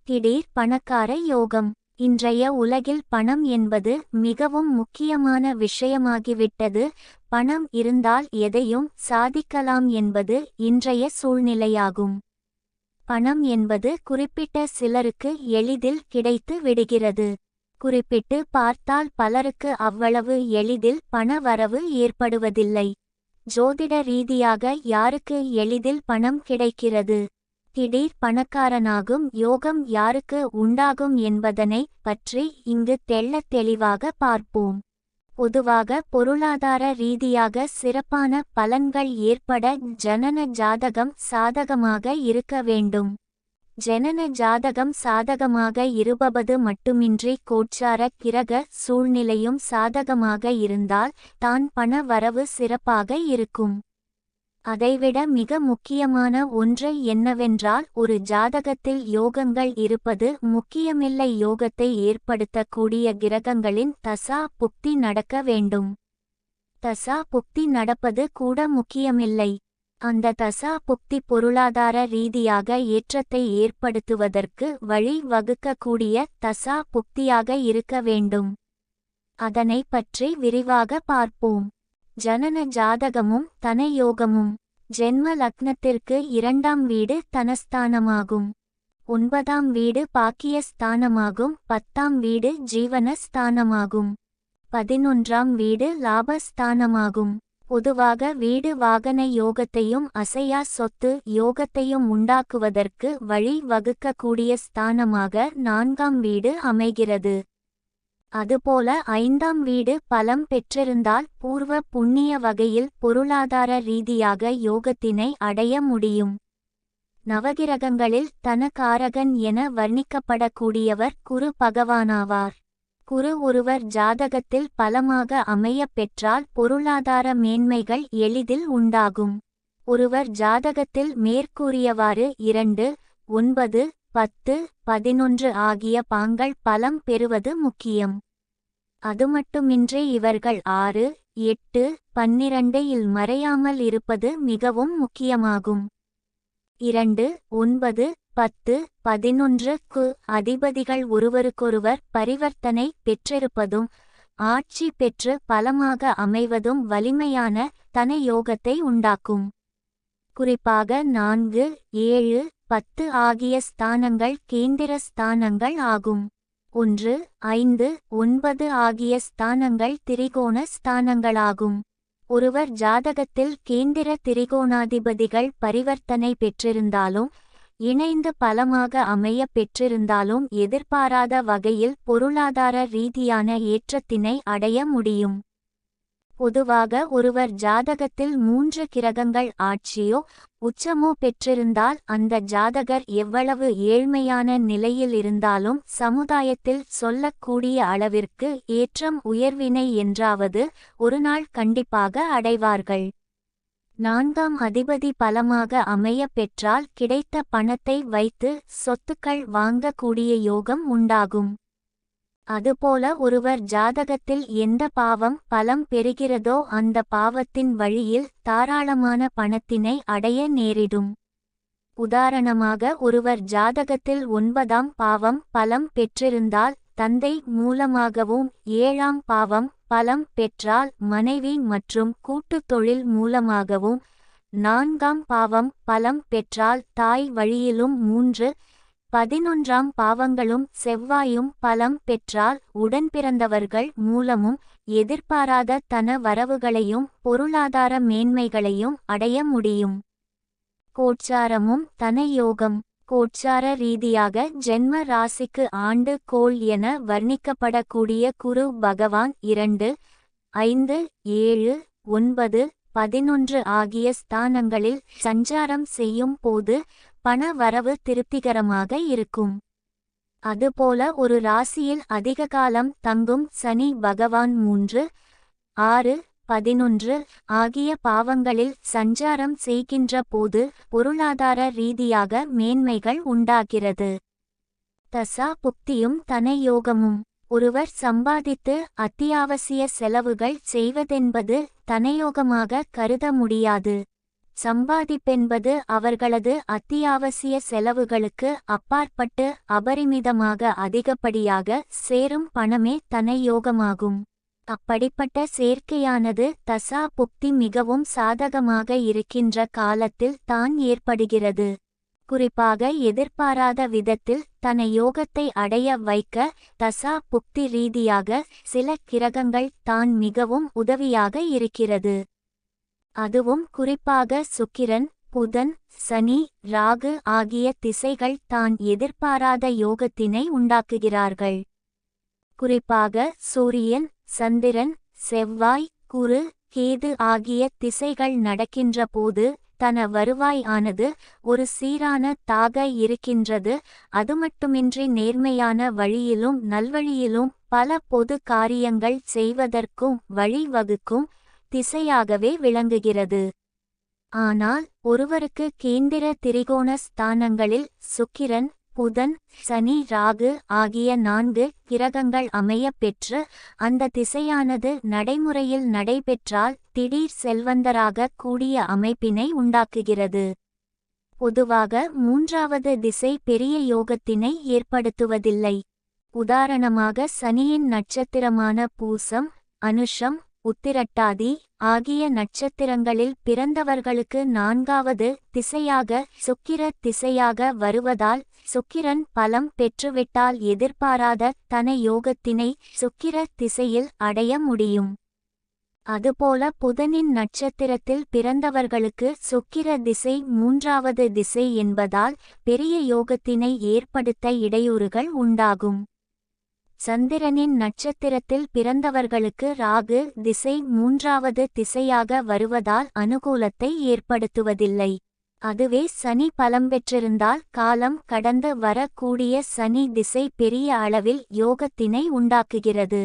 திடீர் பணக்கார யோகம். இன்றைய உலகில் பணம் என்பது மிகவும் முக்கியமான விஷயமாகிவிட்டது. பணம் இருந்தால் எதையும் சாதிக்கலாம் என்பது இன்றைய சூழ்நிலையாகும். பணம் என்பது குறிப்பிட்ட சிலருக்கு எளிதில் கிடைத்து விடுகிறது. குறிப்பிட்டு பார்த்தால் பலருக்கு அவ்வளவு எளிதில் பண வரவு ஏற்படுவதில்லை. ஜோதிட ரீதியாக யாருக்கு எளிதில் பணம் கிடைக்கிறது? திடீர் பணக்காரனாகும் யோகம் யாருக்கு உண்டாகும் என்பதனை பற்றி இங்கு தெள்ளத் தெளிவாக பார்ப்போம். பொதுவாக பொருளாதார ரீதியாக சிறப்பான பலன்கள் ஏற்பட ஜனன ஜாதகம் சாதகமாக இருக்க வேண்டும். ஜனன ஜாதகம் சாதகமாக இருப்பது மட்டுமின்றி கோச்சார கிரக சூழ்நிலையும் சாதகமாக இருந்தால் தான் பண வரவு சிறப்பாக இருக்கும். அதைவிட மிக முக்கியமான ஒன்று என்னவென்றால் ஒரு ஜாதகத்தில் யோகங்கள் இருப்பது முக்கியமில்லை. யோகத்தை ஏற்படுத்தக்கூடிய கிரகங்களின் தசா புக்தி நடக்க வேண்டும். தசா புக்தி நடப்பது கூட முக்கியமில்லை. அந்த தசா புக்தி பொருளாதார ரீதியாக ஏற்றத்தை ஏற்படுத்துவதற்கு வழி வகுக்கக்கூடிய தசா புக்தியாக இருக்க வேண்டும். அதனை பற்றி விரிவாக பார்ப்போம். ஜனன ஜாதகமும் தனயோகமும். ஜென்ம லக்னத்திற்கு 2ஆம் வீடு தனஸ்தானமாகும். 9ஆம் வீடு பாக்கியஸ்தானமாகும். 10ஆம் வீடு ஜீவனஸ்தானமாகும். 11ஆம் வீடு லாபஸ்தானமாகும். பொதுவாக வீடு வாகன யோகத்தையும் அசையா சொத்து யோகத்தையும் உண்டாக்குவதற்கு வழி வகுக்கக்கூடிய ஸ்தானமாக 4ஆம் வீடு அமைகிறது. அதுபோல 5ஆம் வீடு பலம் பெற்றிருந்தால் பூர்வ புண்ணிய வகையில் பொருளாதார ரீதியாக யோகத்தினை அடைய முடியும். நவகிரகங்களில் தனகாரகன் என வர்ணிக்கப்படக்கூடியவர் குரு பகவானாவார். குரு ஒருவர் ஜாதகத்தில் பலமாக அமைய பெற்றால் பொருளாதார மேன்மைகள் எளிதில் உண்டாகும். ஒருவர் ஜாதகத்தில் மேற்கூறியவாறு 2, 9, 10, 11 ஆகிய பாங்கள் பலம் பெறுவது முக்கியம். அதுமட்டுமின்றி இவர்கள் 6, 8, 12 இல் மறையாமல் இருப்பது மிகவும் முக்கியமாகும். 2, 9, 10, 11க்கு அதிபதிகள் ஒருவருக்கொருவர் பரிவர்த்தனை பெற்றிருப்பதும் ஆட்சி பெற்று பலமாக அமைவதும் வலிமையான தனயோகத்தை உண்டாக்கும். குறிப்பாக 4, 7, 10 ஆகிய ஸ்தானங்கள் கேந்திர ஸ்தானங்கள் ஆகும். 1, 5, 9 ஆகிய ஸ்தானங்கள் திரிகோண ஸ்தானங்களாகும். ஒருவர் ஜாதகத்தில் கேந்திர திரிகோணாதிபதிகள் பரிவர்த்தனை பெற்றிருந்தாலும் இணைந்து பலமாக அமைய பெற்றிருந்தாலும் எதிர்பாராத வகையில் பொருளாதார ரீதியான ஏற்றத்தினை அடைய முடியும். பொதுவாக ஒருவர் ஜாதகத்தில் 3 கிரகங்கள் ஆட்சியோ உச்சமோ பெற்றிருந்தால் அந்த ஜாதகர் எவ்வளவு ஏழ்மையான நிலையில் இருந்தாலும் சமுதாயத்தில் சொல்லக்கூடிய அளவிற்கு ஏற்றம் உயர்வினை என்றாவது ஒருநாள் கண்டிப்பாக அடைவார்கள். 4ஆம் அதிபதி பலமாக அமைய பெற்றால் கிடைத்த பணத்தை வைத்து சொத்துக்கள் வாங்கக்கூடிய யோகம் உண்டாகும். அதுபோல ஒருவர் ஜாதகத்தில் எந்த பாவம் பலம் பெறுகிறதோ அந்த பாவத்தின் வழியில் தாராளமான பணத்தினை அடைய நேரிடும். உதாரணமாக ஒருவர் ஜாதகத்தில் 9ஆம் பாவம் பலம் பெற்றிருந்தால் தந்தை மூலமாகவும் 7ஆம் பாவம் பலம் பெற்றால் மனைவி மற்றும் கூட்டுத் தொழில் மூலமாகவும் 4ஆம் பாவம் பலம் பெற்றால் தாய் வழியிலும் 3, 11ஆம் பாவங்களும் செவ்வாயும் பலம் பெற்றால் உடன்பிறந்தவர்கள் மூலமும் எதிர்பாராத தன வரவுகளையும் பொருளாதார மேன்மைகளையும் அடைய முடியும். கோச்சாரமும் தனயோகம். கோச்சார ரீதியாக ஜென்ம ராசிக்கு ஆண்டு கோள் என வர்ணிக்கப்படக்கூடிய குரு பகவான் 2, 5, 7, 9, 11 ஆகிய ஸ்தானங்களில் சஞ்சாரம் செய்யும் போது பண வரவு திருப்திகரமாக இருக்கும். அதுபோல ஒரு ராசியில் அதிக காலம் தங்கும் சனி பகவான் 3, 6, 11 ஆகிய பாவங்களில் சஞ்சாரம் செய்கின்ற போது பொருளாதார ரீதியாக மேன்மைகள் உண்டாகிறது. தசா புக்தியும் தனயோகமும். ஒருவர் சம்பாதித்து அத்தியாவசிய செலவுகள் செய்வதென்பது தனயோகமாக கருத முடியாது. சம்பாதிப்பென்பது அவர்களது அத்தியாவசிய செலவுகளுக்கு அப்பாற்பட்டு அபரிமிதமாக அதிகப்படியாக சேரும் பணமே தன யோகமாகும். அப்படிப்பட்ட சேர்க்கையானது தசா புக்தி மிகவும் சாதகமாக இருக்கின்ற காலத்தில் தான் ஏற்படுகிறது. குறிப்பாக எதிர்பாராத விதத்தில் தன யோகத்தை அடைய வைக்க தசா புக்தி ரீதியாக சில கிரகங்கள் தான் மிகவும் உதவியாக இருக்கிறது. அதுவும் குறிப்பாக சுக்கிரன், புதன், சனி, ராகு ஆகிய திசைகள் தான் எதிர்பாராத யோகத்தினை உண்டாக்குகிறார்கள். குறிப்பாக சூரியன், சந்திரன், செவ்வாய், குரு, கேது ஆகிய திசைகள் நடக்கின்ற போது தன வருவாய் ஆனது ஒரு சீரான தாக இருக்கின்றது. அதுமட்டுமின்றி நேர்மையான வழியிலும் நல்வழியிலும் பல பொது காரியங்கள் செய்வதற்கும் வழிவகுக்கும் திசையாகவே விளங்குகிறது. ஆனால் ஒருவருக்கு கேந்திர திரிகோண ஸ்தானங்களில் சுக்கிரன், புதன், சனி, ராகு ஆகிய 4 கிரகங்கள் அமைய பெற்று அந்த திசையானது நடைமுறையில் நடைபெற்றால் திடீர் செல்வந்தராக கூடிய அமைப்பினை உண்டாக்குகிறது. பொதுவாக 3வது திசை பெரிய யோகத்தினை ஏற்படுத்துவதில்லை. உதாரணமாக சனியின் நட்சத்திரமான பூசம், அனுஷம், உத்திரட்டாதி ஆகிய நட்சத்திரங்களில் பிறந்தவர்களுக்கு 4வது திசையாக சுக்கிர திசையாக வருவதால் சுக்கிரன் பலம் பெற்றுவிட்டால் எதிர்பாராத தன யோகத்தினை சுக்கிர திசையில் அடைய முடியும். அதுபோல புதனின் நட்சத்திரத்தில் பிறந்தவர்களுக்கு சுக்கிர திசை 3வது திசை என்பதால் பெரிய யோகத்தினை ஏற்படுத்த இடையூறுகள் உண்டாகும். சந்திரனின் நட்சத்திரத்தில் பிறந்தவர்களுக்கு ராகு திசை 3வது திசையாக வருவதால் அனுகூலத்தை ஏற்படுத்துவதில்லை. அதுவே சனி பலம் பெற்றிருந்தால் காலம் கடந்து வரக்கூடிய சனி திசை பெரிய அளவில் யோகத்தினை உண்டாக்குகிறது.